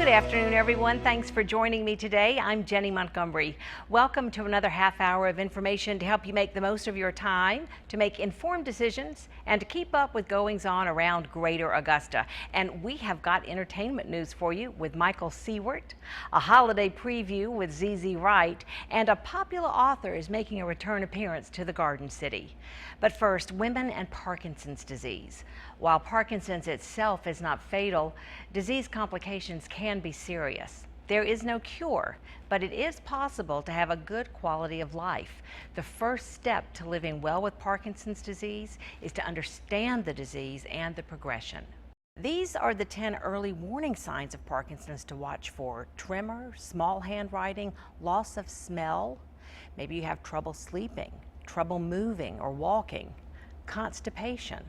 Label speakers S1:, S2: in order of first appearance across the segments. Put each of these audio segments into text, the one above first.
S1: Good afternoon, everyone. Thanks for joining me today. I'm Jennie Montgomery. Welcome to another half hour of information to help you make the most of your time, to make informed decisions, and to keep up with goings on around Greater Augusta. And we have got entertainment news for you with Michael Seward, a holiday preview with ZZ Wright, and a popular author is making a return appearance to the Garden City. But first, women and Parkinson's disease. While Parkinson's itself is not fatal, disease complications can be serious. There is no cure, but it is possible to have a good quality of life. The first step to living well with Parkinson's disease is to understand the disease and the progression. These are the 10 early warning signs of Parkinson's to watch for: tremor, small handwriting, loss of smell. Maybe you have trouble sleeping, trouble moving or walking, constipation.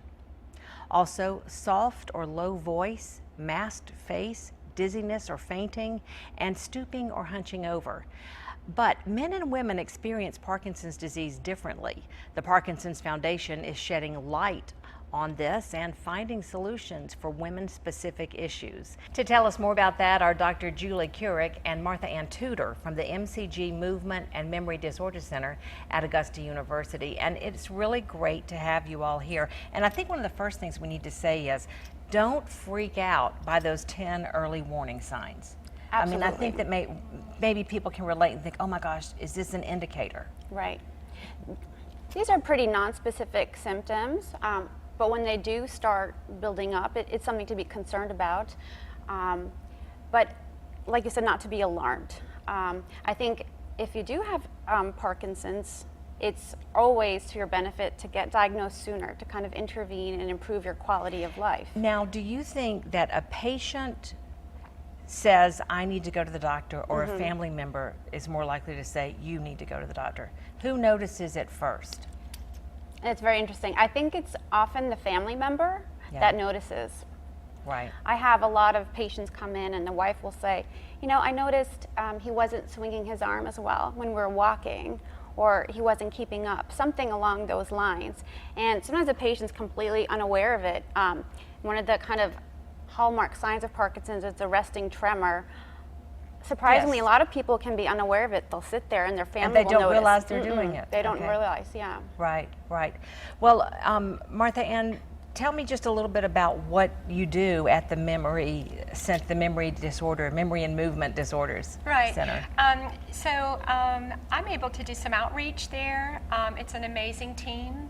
S1: Also, soft or low voice, masked face, dizziness or fainting, and stooping or hunching over. But men and women experience Parkinson's disease differently. The Parkinson's Foundation is shedding light on this and finding solutions for women-specific issues. To tell us more about that are Dr. Julie Couric and Martha Ann Tudor from the MCG Movement and Memory Disorder Center at Augusta University. And it's really great to have you all here. And I think one of the first things we need to say is, don't freak out by those 10 early warning signs.
S2: Absolutely.
S1: I mean, I think that maybe people can relate and think, oh my gosh, is this an indicator?
S2: Right. These are pretty non-specific symptoms, but when they do start building up, it's something to be concerned about. But like you said, not to be alarmed. I think if you do have Parkinson's, it's always to your benefit to get diagnosed sooner, to kind of intervene and improve your quality of life.
S1: Now, do you think that a patient says, I need to go to the doctor, or a family member is more likely to say, you need to go to the doctor? Who notices it first?
S2: It's very interesting. I think it's often the family member that notices.
S1: Right.
S2: I have a lot of patients come in and the wife will say, you know, I noticed he wasn't swinging his arm as well when we were walking, or he wasn't keeping up, something along those lines. And sometimes the patient's completely unaware of it. One of the kind of hallmark signs of Parkinson's is the resting tremor. Surprisingly, a lot of people can be unaware of it. They'll sit there and their family
S1: and they don't realize they're doing it.
S2: They don't realize, yeah.
S1: Right, right. Well, Martha Ann, tell me just a little bit about what you do at the Memory and Movement Disorders Center.
S3: I'm able to do some outreach there. It's an amazing team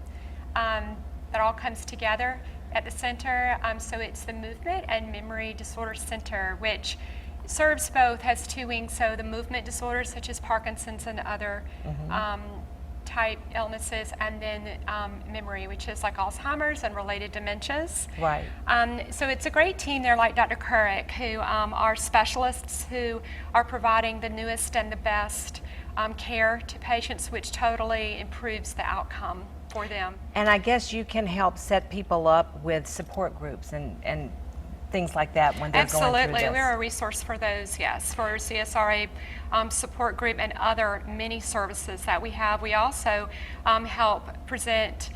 S3: that all comes together at the center. So it's the Movement and Memory Disorder Center, which serves both, has two wings, so the movement disorders such as Parkinson's and other type illnesses, and then memory, which is like Alzheimer's and related dementias.
S1: Right.
S3: So it's a great team there, like Dr. Couric, who are specialists who are providing the newest and the best care to patients, which totally improves the outcome for them.
S1: And I guess you can help set people up with support groups and things like that when they're going through this.
S3: Absolutely, we're a resource for those, yes, for CSRA support group and other many services that we have. We also help present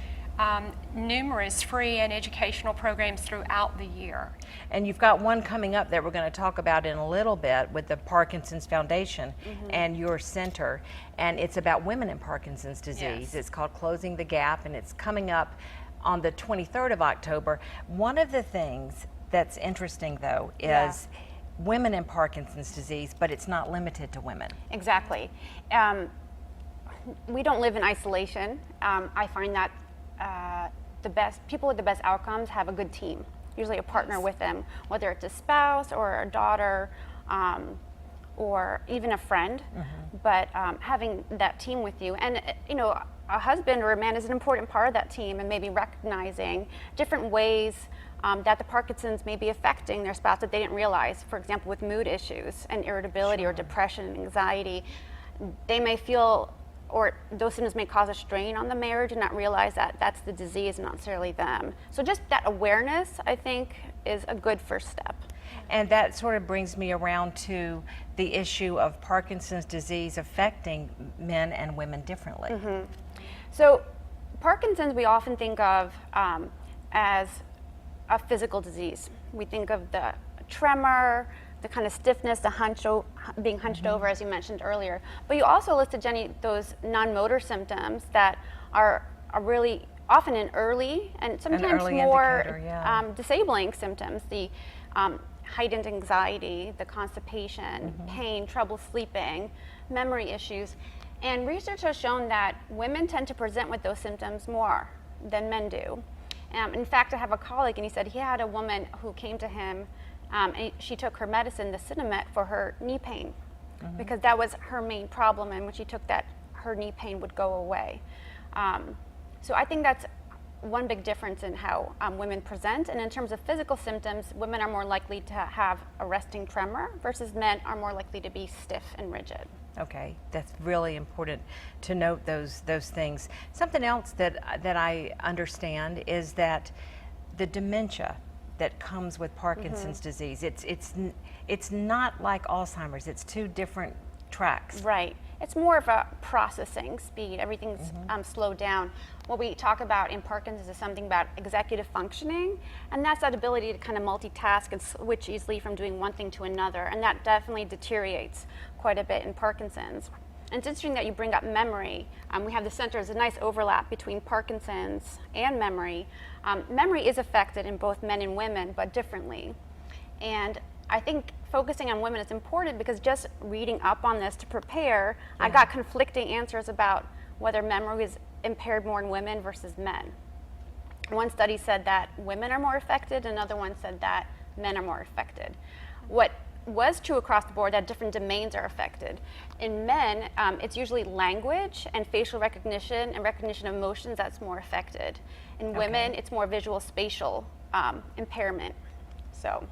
S3: numerous free and educational programs throughout the year.
S1: And you've got one coming up that we're going to talk about in a little bit with the Parkinson's Foundation and your center, and it's about women in Parkinson's disease.
S3: Yes.
S1: It's called Closing the Gap, and it's coming up on the 23rd of October. One of the things that's interesting, though, is women in Parkinson's disease, but it's not limited to women.
S2: Exactly. We don't live in isolation. I find that the best people with the best outcomes have a good team, usually a partner with them, whether it's a spouse or a daughter or even a friend. But having that team with you, and you know, a husband or a man is an important part of that team, and maybe recognizing different ways that the Parkinson's may be affecting their spouse that they didn't realize. For example, with mood issues and irritability or depression and anxiety, they may feel, or those symptoms may cause a strain on the marriage and not realize that that's the disease, not necessarily them. So just that awareness, I think, is a good first step.
S1: And that sort of brings me around to the issue of Parkinson's disease affecting men and women differently.
S2: So Parkinson's we often think of as a physical disease. We think of the tremor, the kind of stiffness, the being hunched over, as you mentioned earlier. But you also listed, Jenny, those non-motor symptoms that are really often an early and sometimes more disabling symptoms. The heightened anxiety, the constipation, pain, trouble sleeping, memory issues. And research has shown that women tend to present with those symptoms more than men do. In fact, I have a colleague, and he said he had a woman who came to him, and she took her medicine, the Cinemet, for her knee pain, because that was her main problem, and when she took that, her knee pain would go away. So I think that's one big difference in how women present. And in terms of physical symptoms, women are more likely to have a resting tremor versus men are more likely to be stiff and rigid.
S1: Okay, that's really important to note those things. Something else that I understand is that the dementia that comes with Parkinson's disease, it's not like Alzheimer's. It's two different tracks.
S2: Right. It's more of a processing speed. Everything's slowed down. What we talk about in Parkinson's is something about executive functioning, and that's that ability to kind of multitask and switch easily from doing one thing to another, and that definitely deteriorates quite a bit in Parkinson's. And it's interesting that you bring up memory. We have the center, there's a nice overlap between Parkinson's and memory. Memory is affected in both men and women, but differently. And I think focusing on women is important because just reading up on this to prepare, I got conflicting answers about whether memory is impaired more in women versus men. One study said that women are more affected, another one said that men are more affected. What was true across the board, that different domains are affected. In men, it's usually language and facial recognition and recognition of emotions that's more affected. In women, it's more visual spatial impairment.
S1: So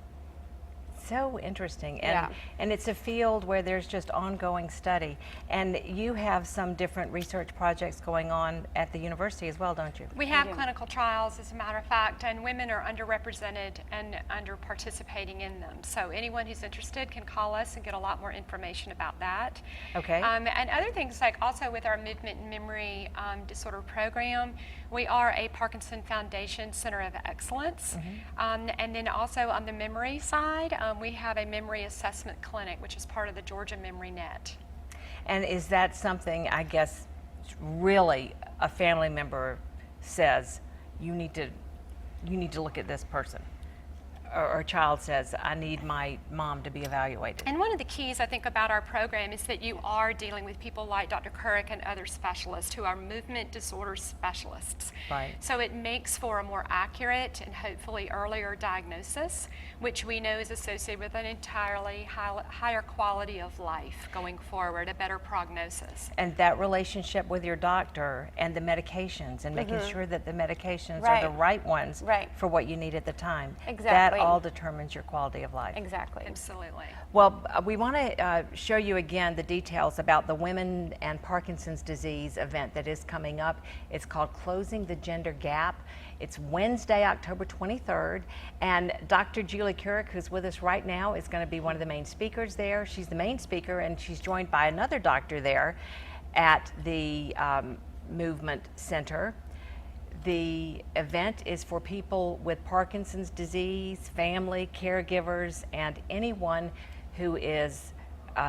S1: interesting, and it's a field where there's just ongoing study, and you have some different research projects going on at the university as well, don't you?
S3: We have clinical trials, as a matter of fact, and women are underrepresented and under participating in them. So anyone who's interested can call us and get a lot more information about that.
S1: Okay.
S3: And other things, like also with our movement and memory disorder program, we are a Parkinson Foundation Center of Excellence, and then also on the memory side, we have a memory assessment clinic, which is part of the Georgia Memory Net.
S1: And is that something, I guess, really a family member says, you need to look at this person? Or a child says, I need my mom to be evaluated.
S3: And one of the keys, I think, about our program is that you are dealing with people like Dr. Couric and other specialists who are movement disorder specialists.
S1: Right.
S3: So it makes for a more accurate and hopefully earlier diagnosis, which we know is associated with an entirely higher quality of life going forward, a better prognosis.
S1: And that relationship with your doctor and the medications and making sure that the medications are the right ones for what you need at the time.
S2: Exactly.
S1: That all determines your quality of life.
S2: Exactly.
S3: Absolutely.
S1: Well, we want to show you again the details about the Women and Parkinson's Disease event that is coming up. It's called Closing the Gender Gap. It's Wednesday, October 23rd, and Dr. Julie Couric, who's with us right now, is going to be one of the main speakers there. She's the main speaker, and she's joined by another doctor there at the Movement Center. The event is for people with Parkinson's disease, family, caregivers, and anyone who is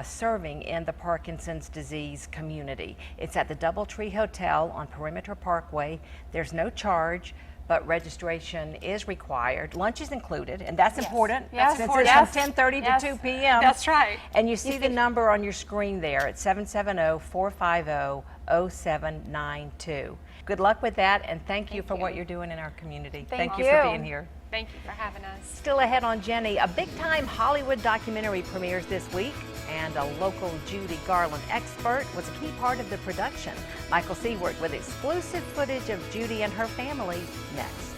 S1: serving in the Parkinson's disease community. It's at the Doubletree Hotel on Perimeter Parkway. There's no charge, but registration is required. Lunch is included, and that's important.
S2: Yes.
S1: Since it's from 10:30 to 2 p.m.
S3: That's right.
S1: And you see the number on your screen there at 770-450-0792. Good luck with that, and thank you for what you're doing in our community. Thank you for being here.
S3: Thank you for having us.
S1: Still ahead on Jennie, a big-time Hollywood documentary premieres this week, and a local Judy Garland expert was a key part of the production. Michael Seward with exclusive footage of Judy and her family next.